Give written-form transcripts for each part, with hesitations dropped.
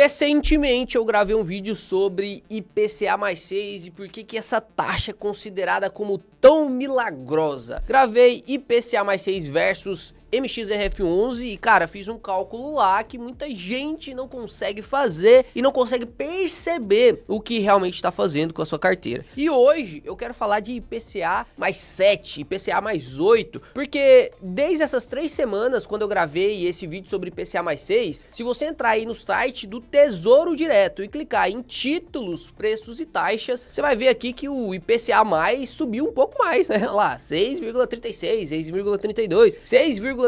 Recentemente eu gravei um vídeo sobre IPCA mais 6 e por que essa taxa é considerada como tão milagrosa. Gravei IPCA mais 6 versus MXRF11 e, cara, fiz um cálculo lá que muita gente não consegue fazer e não consegue perceber o que realmente está fazendo com a sua carteira. E hoje eu quero falar de IPCA mais 7, IPCA mais 8, porque desde essas 3 semanas, quando eu gravei esse vídeo sobre IPCA mais 6, se você entrar aí no site do Tesouro Direto e clicar em títulos, preços e taxas, você vai ver aqui que o IPCA mais subiu um pouco mais, né? Olha lá, 6,36, 6,32, 6,36.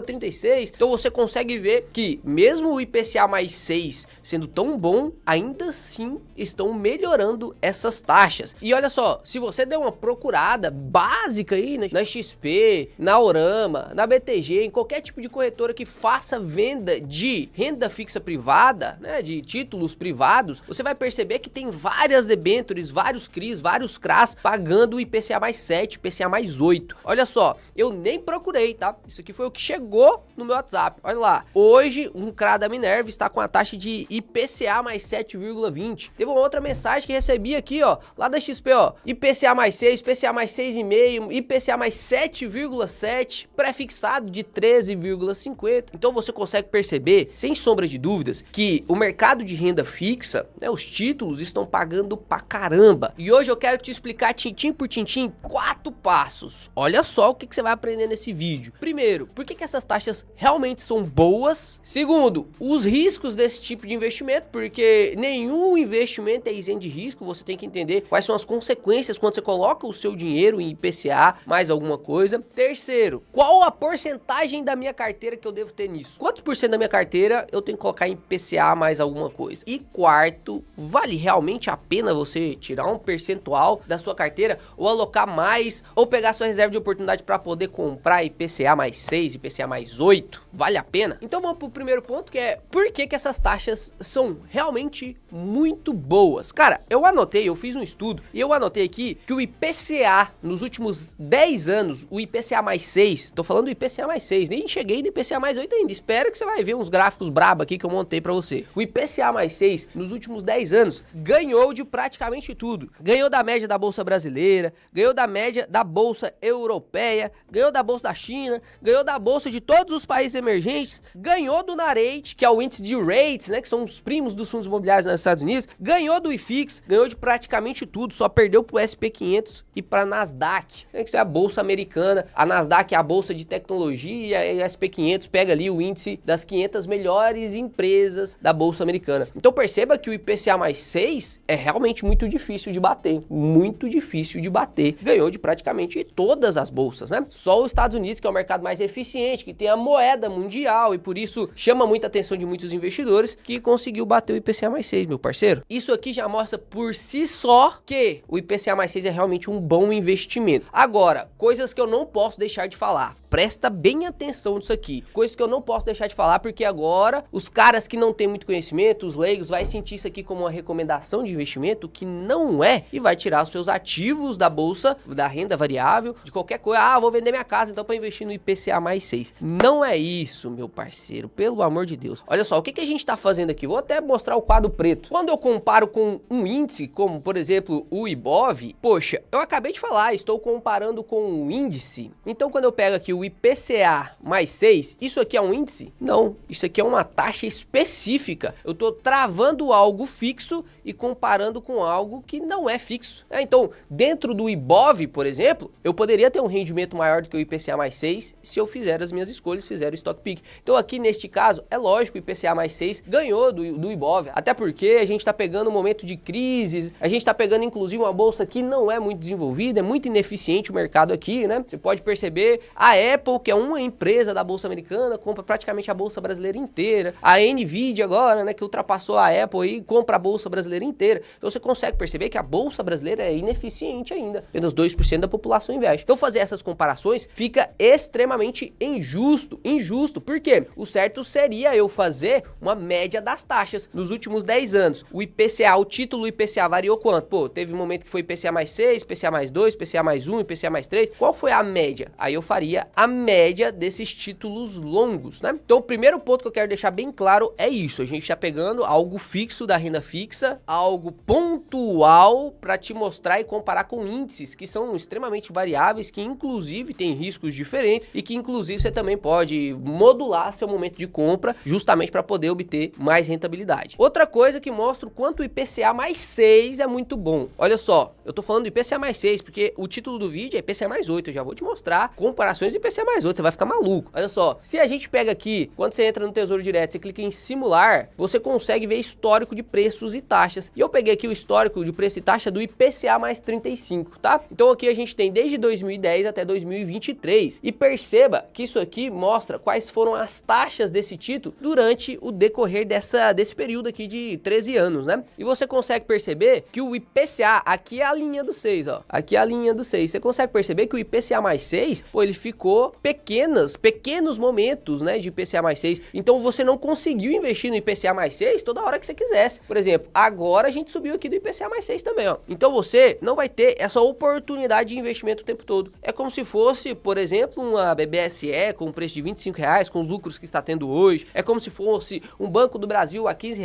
Então você consegue ver que mesmo o IPCA mais 6 sendo tão bom, ainda assim estão melhorando essas taxas. E olha só, se você der uma procurada básica aí na XP, na Aurama, na BTG, em qualquer tipo de corretora que faça venda de renda fixa privada, né, de títulos privados, você vai perceber que tem várias debêntures, vários CRIs, vários CRAs pagando o IPCA mais 7, IPCA mais 8. Olha só, eu nem procurei, tá? Isso aqui foi o que chegou no meu WhatsApp. Olha lá, hoje um CRA da Minerva está com a taxa de IPCA mais 7,20. Teve uma outra mensagem que recebi aqui, ó, lá da XP, ó, IPCA mais 6, IPCA mais 6,5, IPCA mais 7,7, prefixado de 13,50. Então você consegue perceber, sem sombra de dúvidas, que o mercado de renda fixa, né, os títulos estão pagando pra caramba. E hoje eu quero te explicar tintim por tintim 4 passos. Olha só o que você vai aprender nesse vídeo. Primeiro, por que essas taxas realmente são boas? Segundo, os riscos desse tipo de investimento, porque nenhum investimento é isento de risco, você tem que entender quais são as consequências quando você coloca o seu dinheiro em IPCA mais alguma coisa. Terceiro, qual a porcentagem da minha carteira que eu devo ter nisso? Quantos por cento da minha carteira eu tenho que colocar em IPCA mais alguma coisa? E quarto, vale realmente a pena você tirar um percentual da sua carteira ou alocar mais ou pegar sua reserva de oportunidade para poder comprar IPCA mais 6, IPCA mais 8? Vale a pena? Então vamos pro primeiro ponto, que é por que essas taxas são realmente muito boas. Cara, eu fiz um estudo e eu anotei aqui que o IPCA nos últimos 10 anos, o IPCA mais 6, tô falando do IPCA mais 6, nem cheguei no IPCA mais 8 ainda, espero que você vai ver uns gráficos brabo aqui que eu montei pra você. O IPCA mais 6 nos últimos 10 anos ganhou de praticamente tudo. Ganhou da média da Bolsa Brasileira, ganhou da média da Bolsa Europeia, ganhou da Bolsa da China, ganhou da Bolsa de todos os países emergentes, ganhou do Nareit, que é o índice de rates, né, que são os primos dos fundos imobiliários nos Estados Unidos, ganhou do IFIX, ganhou de praticamente tudo, só perdeu pro SP500 e pra Nasdaq, né, que é a bolsa americana. A Nasdaq é a bolsa de tecnologia e a SP500 pega ali o índice das 500 melhores empresas da bolsa americana. Então perceba que o IPCA mais 6 é realmente muito difícil de bater, muito difícil de bater. Ganhou de praticamente todas as bolsas, né? Só os Estados Unidos, que é o mercado mais eficiente, que tem a moeda mundial e por isso chama muita atenção de muitos investidores, que conseguiu bater o IPCA mais 6, meu parceiro. Isso aqui já mostra por si só que o IPCA mais 6 é realmente um bom investimento. Agora, coisas que eu não posso deixar de falar. Presta bem atenção nisso aqui. Coisas que eu não posso deixar de falar, porque agora os caras que não têm muito conhecimento, os leigos, vai sentir isso aqui como uma recomendação de investimento, que não é, e vai tirar os seus ativos da bolsa, da renda variável, de qualquer coisa. Ah, vou vender minha casa então para investir no IPCA mais 6. Não é isso, meu parceiro, pelo amor de Deus. Olha só, o que a gente tá fazendo aqui? Vou até mostrar o quadro preto. Quando eu comparo com um índice, como por exemplo o Ibov, poxa, eu acabei de falar, estou comparando com um índice. Então quando eu pego aqui o IPCA mais 6, isso aqui é um índice? Não, isso aqui é uma taxa específica. Eu tô travando algo fixo e comparando com algo que não é fixo. Então, dentro do Ibov, por exemplo, eu poderia ter um rendimento maior do que o IPCA mais 6 se eu fizer as minhas escolhas, fizer o Stock Pick. Então aqui neste caso, é lógico, o IPCA mais 6 ganhou do Ibov, até porque a gente tá pegando um momento de crises, a gente tá pegando inclusive uma bolsa que não é muito desenvolvida, é muito ineficiente o mercado aqui, né? Você pode perceber, a Apple, que é uma empresa da bolsa americana, compra praticamente a bolsa brasileira inteira. A Nvidia agora, né, que ultrapassou a Apple e compra a bolsa brasileira inteira. Então você consegue perceber que a bolsa brasileira é ineficiente ainda. Apenas 2% da população investe. Então fazer essas comparações fica extremamente injusto. injusto. Injusto, por quê? O certo seria eu fazer uma média das taxas nos últimos 10 anos. O IPCA, o título IPCA variou quanto? Pô, teve um momento que foi IPCA mais 6, IPCA mais 2, IPCA mais 1, IPCA mais 3. Qual foi a média? Aí eu faria a média desses títulos longos, né? Então, o primeiro ponto que eu quero deixar bem claro é isso. A gente tá pegando algo fixo da renda fixa, algo pontual para te mostrar e comparar com índices que são extremamente variáveis, que inclusive têm riscos diferentes e que inclusive você também pode modular seu momento de compra justamente para poder obter mais rentabilidade. Outra coisa que mostra o quanto o IPCA mais 6 é muito bom. Olha só, eu tô falando do IPCA mais 6 porque o título do vídeo é IPCA mais 8. Eu já vou te mostrar comparações de IPCA mais 8, você vai ficar maluco. Olha só, se a gente pega aqui, quando você entra no Tesouro Direto, você clica em simular, você consegue ver histórico de preços e taxas. E eu peguei aqui o histórico de preço e taxa do IPCA mais 35, tá? Então aqui a gente tem desde 2010 até 2023. E perceba que isso aqui mostra quais foram as taxas desse título durante o decorrer desse período aqui de 13 anos, né? E você consegue perceber que o IPCA, aqui é a linha do 6, ó. Aqui é a linha do 6. Você consegue perceber que o IPCA mais 6, pô, ele ficou pequenos momentos, né, de IPCA mais 6. Então você não conseguiu investir no IPCA mais 6 toda hora que você quisesse. Por exemplo, agora a gente subiu aqui do IPCA mais 6 também, ó. Então você não vai ter essa oportunidade de investimento o tempo todo. É como se fosse, por exemplo, uma BBSE com um preço de R$ 25, com os lucros que está tendo hoje. É como se fosse um Banco do Brasil a R$ 15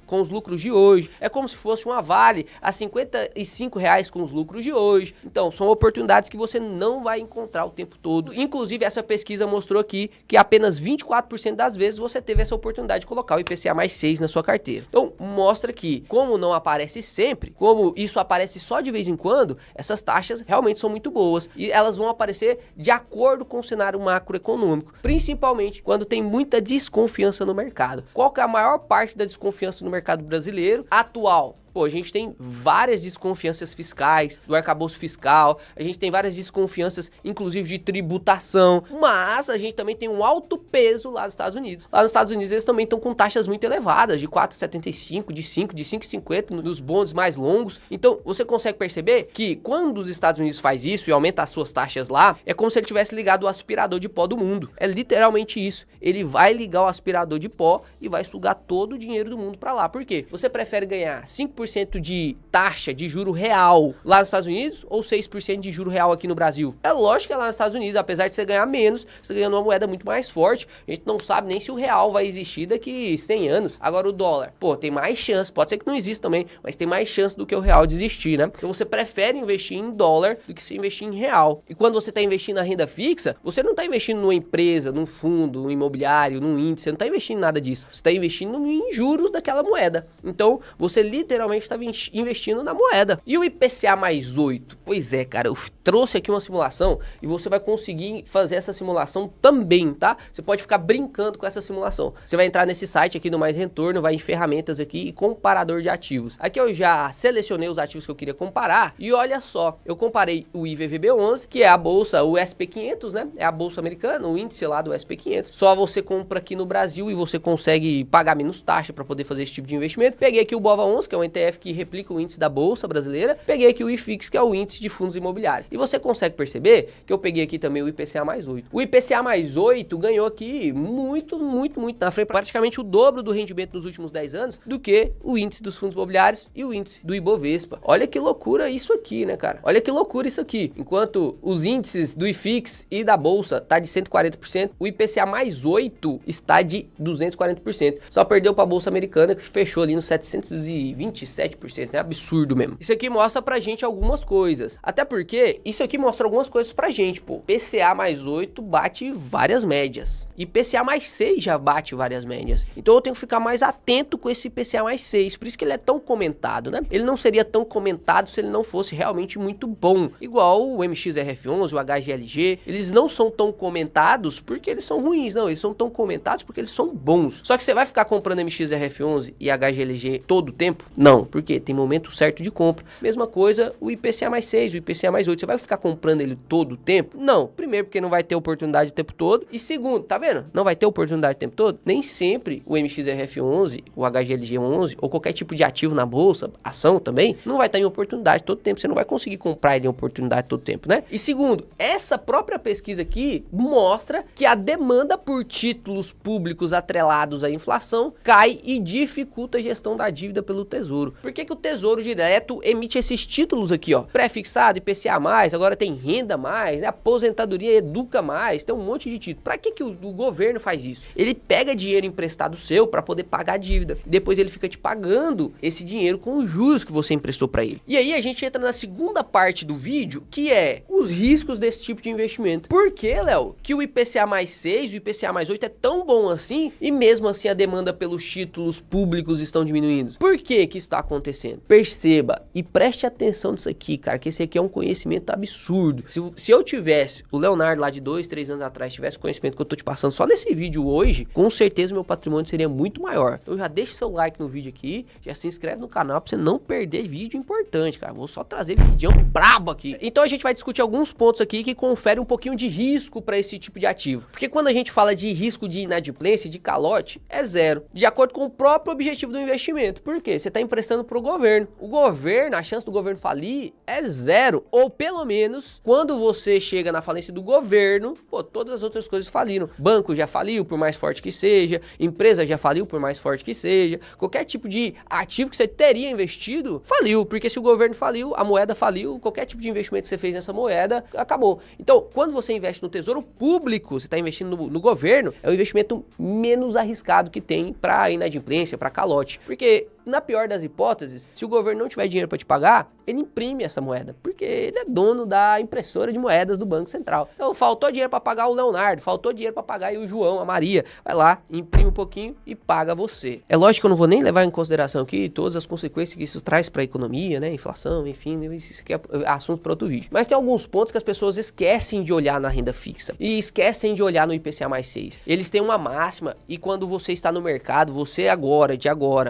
com os lucros de hoje. É como se fosse uma Vale a R$ 55 com os lucros de hoje. Então, são oportunidades que você não vai encontrar o tempo todo. Inclusive, essa pesquisa mostrou aqui que apenas 24% das vezes você teve essa oportunidade de colocar o IPCA mais 6 na sua carteira. Então, mostra que, como não aparece sempre, como isso aparece só de vez em quando, essas taxas realmente são muito boas e elas vão aparecer de acordo com o cenário macroeconômico, principalmente quando tem muita desconfiança no mercado. Qual que é a maior parte da desconfiança no mercado brasileiro atual? Pô, a gente tem várias desconfianças fiscais, do arcabouço fiscal, a gente tem várias desconfianças, inclusive de tributação, mas a gente também tem um alto peso lá nos Estados Unidos. Lá nos Estados Unidos eles também estão com taxas muito elevadas, de 4,75, de 5, de 5,50 nos bonds mais longos. Então, você consegue perceber que quando os Estados Unidos faz isso e aumenta as suas taxas lá, é como se ele tivesse ligado o aspirador de pó do mundo. É literalmente isso. Ele vai ligar o aspirador de pó e vai sugar todo o dinheiro do mundo para lá. Por quê? Você prefere ganhar 5% de taxa de juro real lá nos Estados Unidos ou 6% de juro real aqui no Brasil? É lógico que é lá nos Estados Unidos, apesar de você ganhar menos, você ganhando uma moeda muito mais forte. A gente não sabe nem se o real vai existir daqui 100 anos. Agora o dólar, pô, tem mais chance, pode ser que não exista também, mas tem mais chance do que o real de existir, né? Então você prefere investir em dólar do que se investir em real. E quando você está investindo na renda fixa, você não está investindo numa empresa, num fundo, num imobiliário, num índice, você não está investindo em nada disso. Você está investindo em juros daquela moeda. Então você literalmente está investindo na moeda. E o IPCA mais 8? Pois é, cara, eu trouxe aqui uma simulação e você vai conseguir fazer essa simulação também, tá? Você pode ficar brincando com essa simulação. Você vai entrar nesse site aqui do Mais Retorno, vai em ferramentas aqui e comparador de ativos. Aqui eu já selecionei os ativos que eu queria comparar e olha só, eu comparei o IVVB11, que é a bolsa, o SP500, né? É a bolsa americana, o índice lá do SP500. Só você compra aqui no Brasil e você consegue pagar menos taxa para poder fazer esse tipo de investimento. Peguei aqui o BOVA11, que é um ETF que replica o índice da bolsa brasileira. Peguei aqui o IFIX, que é o índice de fundos imobiliários. E você consegue perceber que eu peguei aqui também o IPCA mais 8. O IPCA mais 8 ganhou aqui muito na frente, praticamente o dobro do rendimento nos últimos 10 anos do que o índice dos fundos imobiliários e o índice do Ibovespa. Olha que loucura isso aqui, né, cara? Olha que loucura isso aqui. Enquanto os índices do IFIX e da bolsa tá de 140%, o IPCA mais 8 está de 240%. Só perdeu para a bolsa americana, que fechou ali nos 727%. É absurdo mesmo. Isso aqui mostra pra gente algumas coisas. Até porque isso aqui mostra algumas coisas pra gente, pô. IPCA mais 8 bate várias médias. IPCA mais 6 já bate várias médias. Então eu tenho que ficar mais atento com esse IPCA mais 6. Por isso que ele é tão comentado, né? Ele não seria tão comentado se ele não fosse realmente muito bom. Igual o MXRF11, o HGLG. Eles não são tão comentados porque eles são ruins, não. Eles são tão comentados porque eles são bons. Só que você vai ficar comprando MXRF11 e HGLG todo o tempo? Não. Não, porque tem momento certo de compra. Mesma coisa o IPCA mais 6, o IPCA mais 8. Você vai ficar comprando ele todo o tempo? Não. Primeiro, porque não vai ter oportunidade o tempo todo. E segundo, tá vendo? Não vai ter oportunidade o tempo todo. Nem sempre o MXRF11, o HGLG11 ou qualquer tipo de ativo na bolsa, ação também, não vai estar em oportunidade todo tempo. Você não vai conseguir comprar ele em oportunidade todo tempo, né? E segundo, essa própria pesquisa aqui mostra que a demanda por títulos públicos atrelados à inflação cai e dificulta a gestão da dívida pelo Tesouro. Por que o Tesouro Direto emite esses títulos aqui, ó? Pré-fixado, IPCA+, agora tem renda mais, né? Aposentadoria educa mais, tem um monte de título. Pra que o governo faz isso? Ele pega dinheiro emprestado seu para poder pagar a dívida. Depois ele fica te pagando esse dinheiro com os juros que você emprestou para ele. E aí a gente entra na segunda parte do vídeo, que é os riscos desse tipo de investimento. Por que, Léo, que o IPCA mais 6, o IPCA mais 8 é tão bom assim e mesmo assim a demanda pelos títulos públicos estão diminuindo? Por que que isso está acontecendo? Perceba e preste atenção nisso aqui, cara, que esse aqui é um conhecimento absurdo. Se eu tivesse, o Leonardo lá de 2, 3 anos atrás, tivesse o conhecimento que eu tô te passando só nesse vídeo hoje, com certeza o meu patrimônio seria muito maior. Então já deixa seu like no vídeo aqui, já se inscreve no canal pra você não perder vídeo importante, cara. Vou só trazer vídeo brabo aqui. Então a gente vai discutir alguns pontos aqui que conferem um pouquinho de risco para esse tipo de ativo. Porque quando a gente fala de risco de inadimplência, de calote, é zero. De acordo com o próprio objetivo do investimento. Por quê? Você está emprestando pro governo. O governo, a chance do governo falir é zero. Ou pelo menos, quando você chega na falência do governo, pô, todas as outras coisas faliram. Banco já faliu, por mais forte que seja. Empresa já faliu, por mais forte que seja. Qualquer tipo de ativo que você teria investido, faliu. Porque se o governo faliu, a moeda faliu, qualquer tipo de investimento que você fez nessa moeda, acabou. Então, quando você investe no Tesouro Público, você está investindo no governo, é o investimento menos arriscado que tem para inadimplência, para calote. Porque, na pior das hipóteses, se o governo não tiver dinheiro para te pagar, ele imprime essa moeda, porque ele é dono da impressora de moedas do Banco Central. Então, faltou dinheiro para pagar o Leonardo, faltou dinheiro para pagar aí o João, a Maria. Vai lá, imprime um pouquinho e paga você. É lógico que eu não vou nem levar em consideração aqui todas as consequências que isso traz para a economia, né? Inflação, enfim, isso aqui é assunto para outro vídeo. Mas tem alguns pontos que as pessoas esquecem de olhar na renda fixa e esquecem de olhar no IPCA mais 6. Eles têm uma máxima e quando você está no mercado, você agora,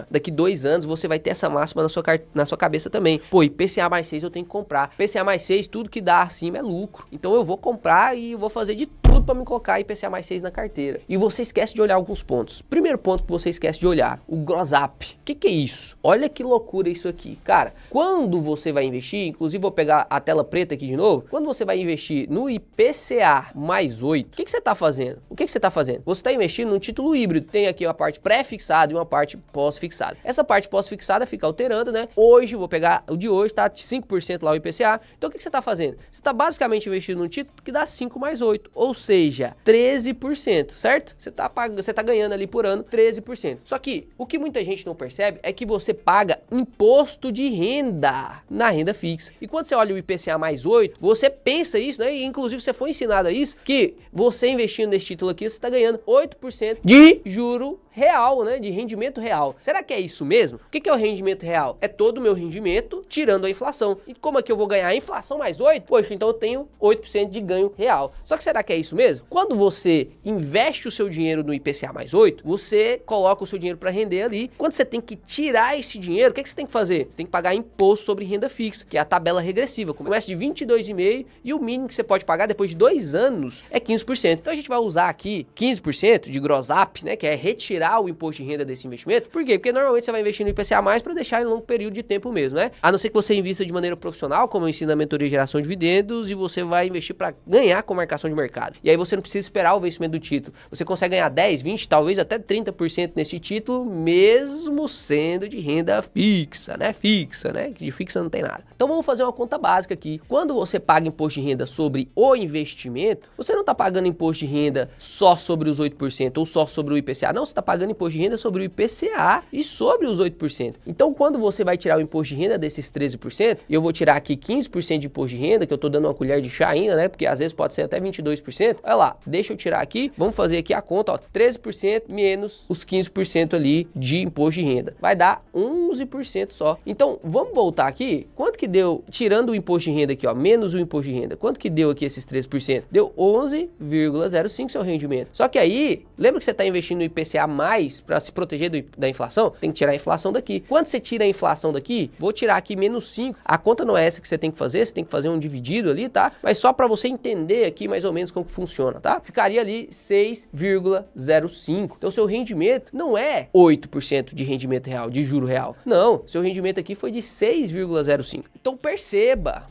daqui 2 anos, você vai ter essa máxima na sua cabeça também. Pô, IPCA mais 6 eu tenho que comprar. IPCA mais 6, tudo que dá acima é lucro. Então eu vou comprar e eu vou fazer de tudo para me colocar IPCA mais 6 na carteira. E você esquece de olhar alguns pontos. Primeiro ponto que você esquece de olhar, o Gross Up. O que é isso? Olha que loucura isso aqui. Cara, quando você vai investir, inclusive vou pegar a tela preta aqui de novo, quando você vai investir no IPCA mais 8, o que você está fazendo? O que você está fazendo? Você está investindo num título híbrido. Tem aqui uma parte pré-fixada e uma parte pós-fixada. Essa parte pós-fixada fica alterando, né? Hoje, vou pegar o de hoje, tá 5% lá o IPCA. Então o que você está fazendo? Você está basicamente investindo num título que dá 5 mais 8, ou seja, 13%, certo? Você tá ganhando ali por ano 13%. Só que o que muita gente não percebe é que você paga imposto de renda na renda fixa. E quando você olha o IPCA mais 8, você pensa isso, né? E inclusive você foi ensinado a isso, que você investindo nesse título aqui, você está ganhando 8% de juro real, né? De rendimento real. Será que é isso mesmo? O que é o rendimento real? É todo o meu rendimento tirando a inflação. E como é que eu vou ganhar a inflação mais 8? Poxa, então eu tenho 8% de ganho real. Só que será que é isso mesmo? Quando você investe o seu dinheiro no IPCA mais 8, você coloca o seu dinheiro para render ali. Quando você tem que tirar esse dinheiro, o que você tem que fazer? Você tem que pagar imposto sobre renda fixa, que é a tabela regressiva. Começa de 22,5% e o mínimo que você pode pagar depois de 2 anos é 15%. Então a gente vai usar aqui 15% de gross up, né? Que é retirar o imposto de renda desse investimento. Por quê? Porque normalmente você vai investir no IPCA mais para deixar em longo período de tempo mesmo, né? A não ser que você invista de maneira profissional, como eu ensino na mentoria de geração de dividendos, e você vai investir para ganhar com marcação de mercado. E aí você não precisa esperar o vencimento do título. Você consegue ganhar 10, 20, talvez até 30% nesse título, mesmo sendo de renda fixa, né? Fixa, né? De fixa não tem nada. Então vamos fazer uma conta básica aqui. Quando você paga imposto de renda sobre o investimento, você não está pagando imposto de renda só sobre os 8% ou só sobre o IPCA. Não, você está pagando imposto de renda sobre o IPCA e sobre os 8%. Então, quando você vai tirar o imposto de renda desses 13%, e eu vou tirar aqui 15% de imposto de renda, que eu estou dando uma colher de chá ainda, né? Porque às vezes pode ser até 22%. olha lá, deixa eu tirar aqui, vamos fazer aqui a conta, ó, 13% menos os 15% ali de imposto de renda. Vai dar 11% só. Então, vamos voltar aqui, quanto que deu, tirando o imposto de renda aqui, ó, menos o imposto de renda, quanto que deu aqui esses 13%? Deu 11,05 seu rendimento. Só que aí, lembra que você está investindo no IPCA mais para se proteger da inflação? Tem que tirar a inflação daqui. Quando você tira a inflação daqui, vou tirar aqui menos 5. A conta não é essa que você tem que fazer, você tem que fazer um dividido ali, tá? Mas só para você entender aqui mais ou menos como que funciona, tá? Ficaria ali 6,05. Então, seu rendimento não é 8% de rendimento real, de juro real. Não, seu rendimento aqui foi de 6,05. Então, perceba,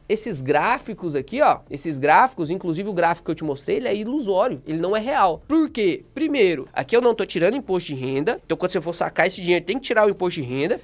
esses gráficos aqui, ó, esses gráficos, inclusive o gráfico que eu te mostrei, ele é ilusório, ele não é real. Por quê? Primeiro, aqui eu não tô tirando imposto de renda, então quando você for sacar esse dinheiro, tem que tirar o imposto de renda.